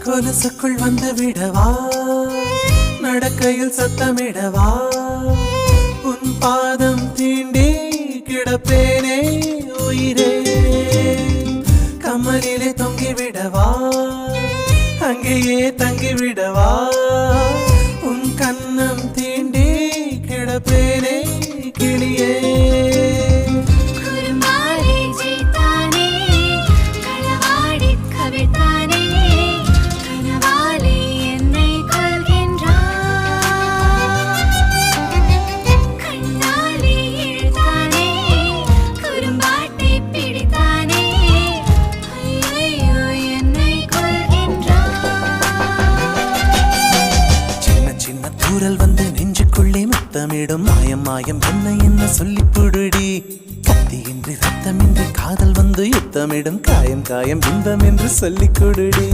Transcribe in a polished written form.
கொலுசுக்குள் வந்து விடவா, நடக்கையில் சத்தமிடவா, உன் பாதம் தீண்டி கிடப்பேனே உயிரே. கமலிலே தொங்கி விடவா, அங்கேயே தங்கி விடவா, உன் கண்ணம் தீண்டி கிடப்பேனே கிளியே. குரல் வந்து நெஞ்சுக்குள்ளே முத்தமிடும் மாயம் மாயம் என்ன என்ன சொல்லி புடுடி. கத்தியின்றி ரத்தமின்றி காதல் வந்து யுத்தமிடும் காயம் காயம் இன்பம் என்று சொல்லிக் கொடுடி.